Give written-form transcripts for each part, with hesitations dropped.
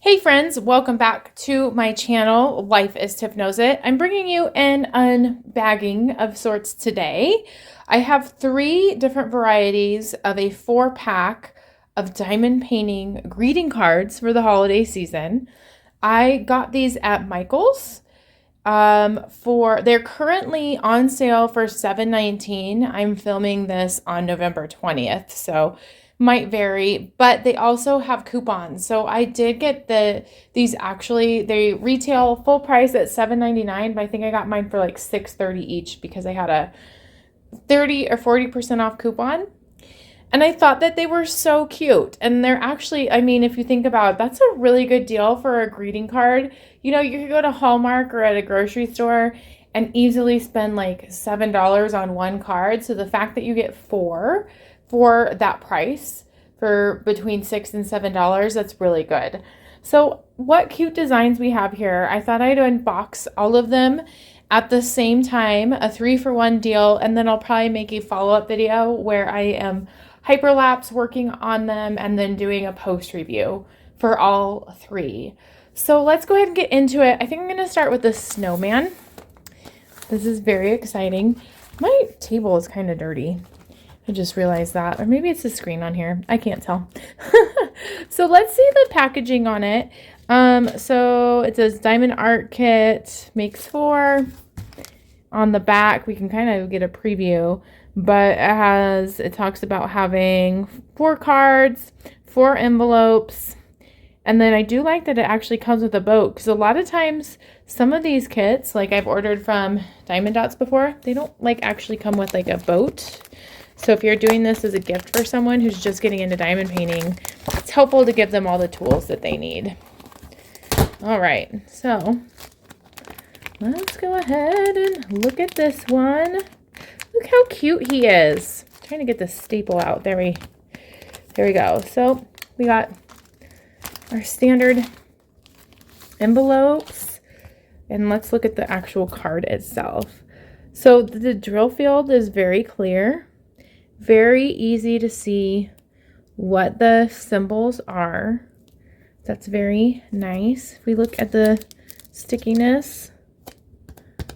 Hey friends, welcome back to my channel, Life as Tiff Knows It. I'm bringing you an unbagging of sorts today. I have 3 different varieties of a 4-pack of diamond painting greeting cards for the holiday season. I got these at Michael's. They're currently on sale for $7.19. I'm filming this on November 20th, so might vary, but they also have coupons. So I did get these actually, they retail full price at $7.99, but I think I got mine for like $6.30 each because I had a 30 or 40% off coupon. And I thought that they were so cute. And they're actually, I mean, if you think about it, that's a really good deal for a greeting card. You know, you could go to Hallmark or at a grocery store and easily spend like $7 on one card. So the fact that you get 4 for that price, for between $6 and $7, that's really good. So what cute designs we have here. I thought I'd unbox all of them at the same time, a 3-for-1 deal, and then I'll probably make a follow-up video where I am hyperlapse working on them and then doing a post review for all 3. So let's go ahead and get into it. I think I'm going to start with the snowman. This is very exciting. My table is kind of dirty. I just realized that. Or maybe it's the screen on here. I can't tell. So let's see the packaging on it. So it says Diamond Art Kit, makes 4. On the back, we can kind of get a preview, but it talks about having 4 cards, 4 envelopes, and then I do like that it actually comes with a boat, because a lot of times some of these kits, like I've ordered from Diamond Dots before, they don't like actually come with like a boat. So if you're doing this as a gift for someone who's just getting into diamond painting, it's helpful to give them all the tools that they need. All right, so let's go ahead and look at this one. Look how cute he is. I'm trying to get the staple out. There we go. So we got our standard envelopes, and let's look at the actual card itself. So the drill field is very clear. Very easy to see what the symbols are. That's very nice. If we look at the stickiness,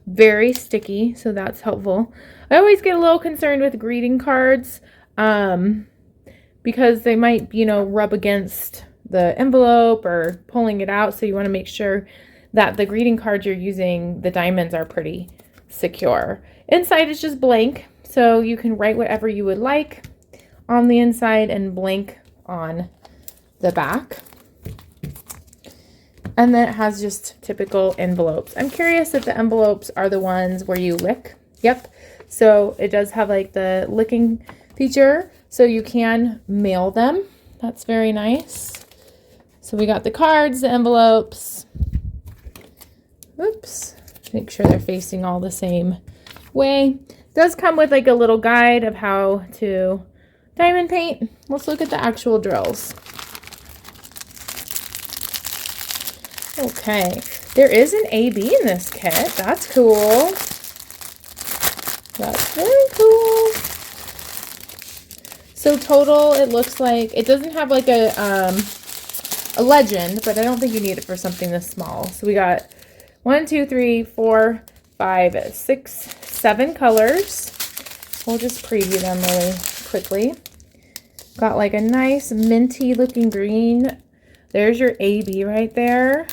very sticky, so that's helpful. I always get a little concerned with greeting cards because they might, rub against the envelope or pulling it out, so you want to make sure that the greeting cards you're using, the diamonds are pretty secure. Inside is just blank. So you can write whatever you would like on the inside and blank on the back. And then it has just typical envelopes. I'm curious if the envelopes are the ones where you lick. Yep. So it does have like the licking feature, so you can mail them. That's very nice. So we got the cards, the envelopes. Oops. Make sure they're facing all the same way. Does come with like a little guide of how to diamond paint. Let's look at the actual drills. Okay, there is an AB in this kit. That's cool. That's very cool. So total, it looks like it doesn't have like a legend, but I don't think you need it for something this small. So we got 1, 2, 3, 4, 5, 6, 7 colors. We'll just preview them really quickly. Got like a nice minty looking green. There's your AB right there.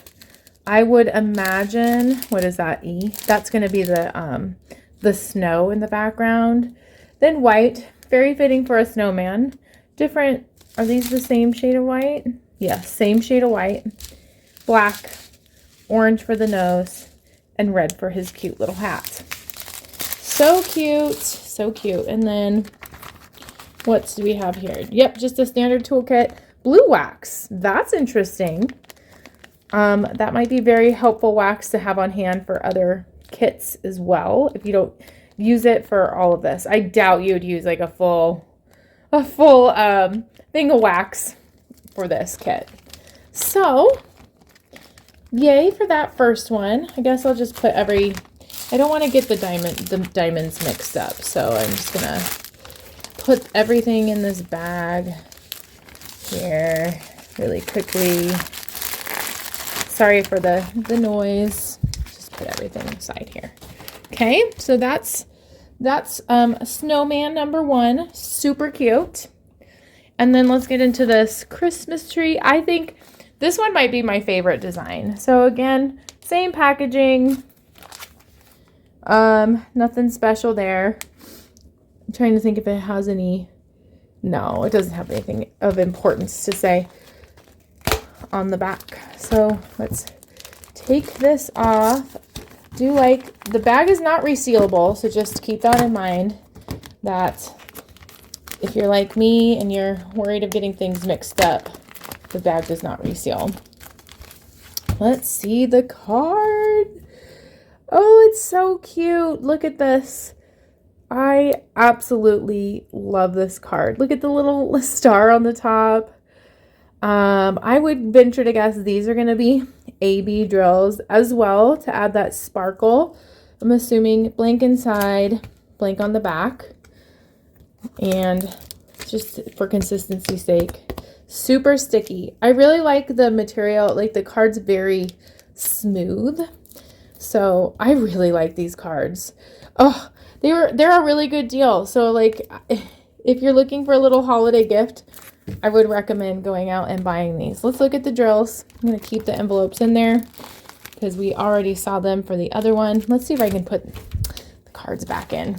I would imagine, what is that, E? That's going to be the snow in the background. Then white, very fitting for a snowman. Different, are these the same shade of white? Yes, same shade of white. Black, orange for the nose, and red for his cute little hat. So cute, so cute. And then what do we have here? Yep, just a standard toolkit. Blue wax, that's interesting. That might be very helpful wax to have on hand for other kits as well, if you don't use it for all of this. I doubt you'd use like a full thing of wax for this kit. So yay for that first one. I guess I'll just put I don't want to get the diamonds mixed up, so I'm just gonna put everything in this bag here really quickly. Sorry for the noise. Just put everything aside here. Okay, so that's snowman number 1. Super cute. And then let's get into this Christmas tree. I think this one might be my favorite design. So again, same packaging. Nothing special there. I'm trying to think if it has any. No, it doesn't have anything of importance to say on the back. So let's take this off. The bag is not resealable, so just keep that in mind, that if you're like me and you're worried of getting things mixed up, the bag does not reseal. Let's see the card. Oh, it's so cute. Look at this. I absolutely love this card. Look at the little star on the top. I would venture to guess these are going to be AB drills as well to add that sparkle. I'm assuming blank inside, blank on the back. And just for consistency's sake, super sticky. I really like the material, like the card's very smooth. So I really like these cards. Oh, they're a really good deal. So like if you're looking for a little holiday gift, I would recommend going out and buying these. Let's look at the drills. I'm going to keep the envelopes in there because we already saw them for the other one. Let's see if I can put the cards back in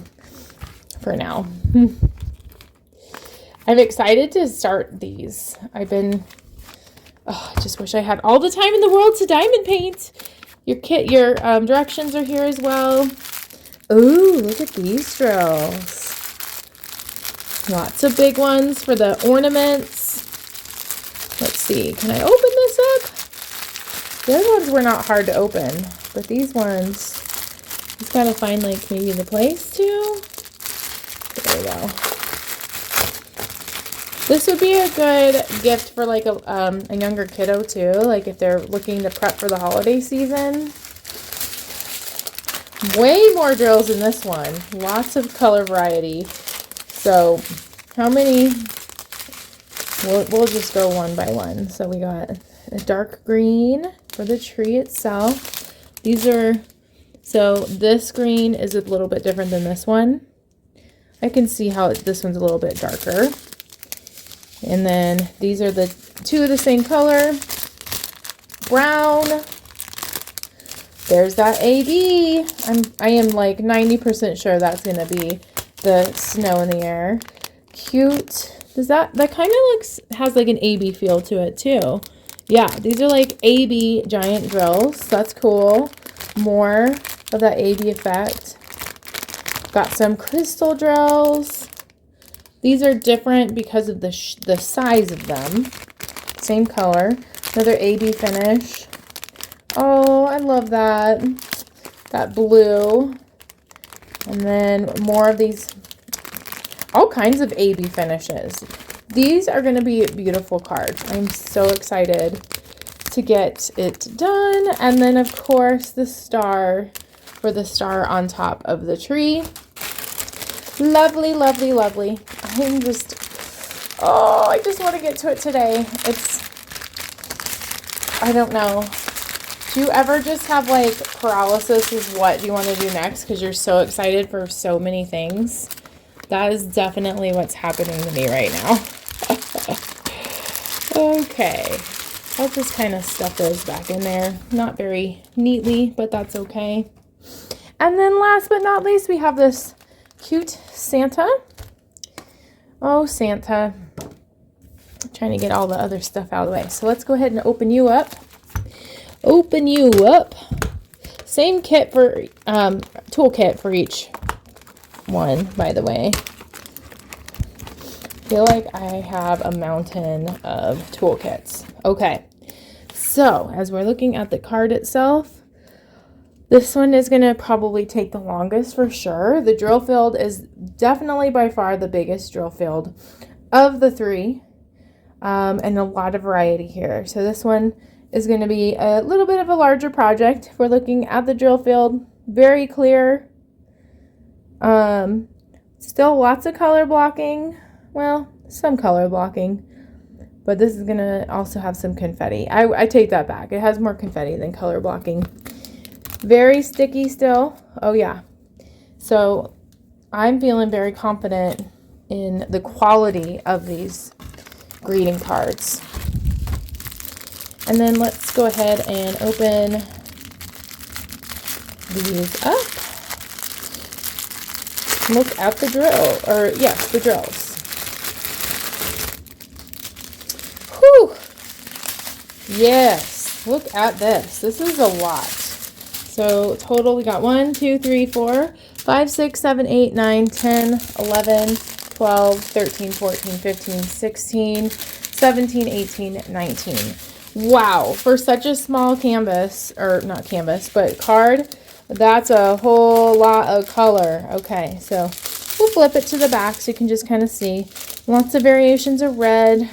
for now. I'm excited to start these. I just wish I had all the time in the world to diamond paint. Your directions are here as well. Ooh, look at these drills. Lots of big ones for the ornaments. Let's see. Can I open this up? The other ones were not hard to open, but these ones, just gotta find like maybe the place to. There we go. This would be a good gift for like a younger kiddo too, like if they're looking to prep for the holiday season. Way more drills in this one. Lots of color variety. So how many? We'll just go one by one. So we got a dark green for the tree itself. So this green is a little bit different than this one. I can see how this one's a little bit darker. And then these are the two of the same color. Brown. There's that AB. I am like 90% sure that's going to be the snow in the air. Cute. That kind of has like an AB feel to it too. Yeah, these are like AB giant drills. That's cool. More of that AB effect. Got some crystal drills. These are different because of the size of them. Same color. Another AB finish. Oh, I love that. That blue. And then more of these, all kinds of AB finishes. These are going to be beautiful cards. I'm so excited to get it done. And then, of course, the star for the star on top of the tree. Lovely, lovely, lovely. I just want to get to it today. I don't know. Do you ever just have like paralysis of what you want to do next because you're so excited for so many things? That is definitely what's happening to me right now. Okay. I'll just kind of stuff those back in there. Not very neatly, but that's okay. And then last but not least, we have this cute Santa. Oh, Santa. I'm trying to get all the other stuff out of the way. So let's go ahead and open you up. Same kit for toolkit for each one, by the way. I feel like I have a mountain of toolkits. Okay, so as we're looking at the card itself, this one is going to probably take the longest for sure. The drill field is definitely by far the biggest drill field of the three, and a lot of variety here. So this one is going to be a little bit of a larger project. We're looking at the drill field, very clear. Still lots of color blocking. Well, some color blocking, But this is going to also have some confetti. I take that back. It has more confetti than color blocking. Very sticky still. Oh, yeah. So I'm feeling very confident in the quality of these greeting cards. And then let's go ahead and open these up. Look at the drill, or yes, the drills. Whew. Yes, look at this. This is a lot. So total, we got 1, 2, 3, 4, 5, 6, 7, 8, 9, 10, 11, 12, 13, 14, 15, 16, 17, 18, 19. Wow, for such a small canvas, or not canvas, but card, that's a whole lot of color. Okay, so we'll flip it to the back so you can just kind of see. Lots of variations of red,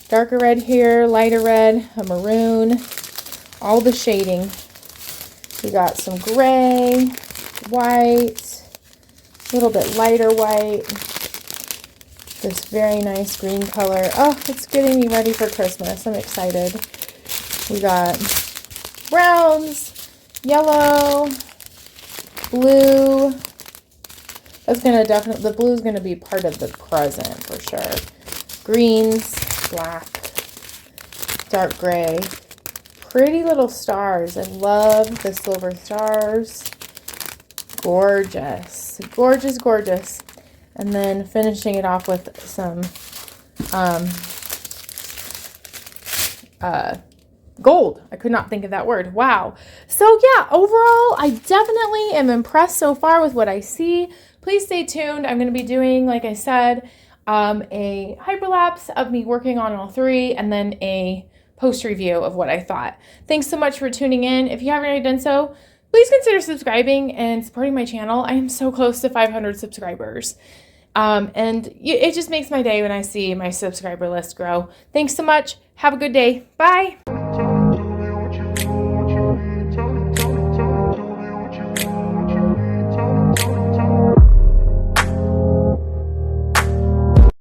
darker red here, lighter red, a maroon, all the shading. We got some gray, white, a little bit lighter white, this very nice green color. Oh, it's getting me ready for Christmas. I'm excited. We got browns, yellow, blue. That's going to definitely, the blue is going to be part of the present for sure. Greens, black, dark gray. Pretty little stars. I love the silver stars. Gorgeous. Gorgeous, gorgeous. And then finishing it off with some gold. I could not think of that word. Wow. So yeah, overall, I definitely am impressed so far with what I see. Please stay tuned. I'm going to be doing, like I said, a hyperlapse of me working on all three, and then a post review of what I thought. Thanks so much for tuning in. If you haven't already done so, please consider subscribing and supporting my channel. I am so close to 500 subscribers. And it just makes my day when I see my subscriber list grow. Thanks so much. Have a good day. Bye.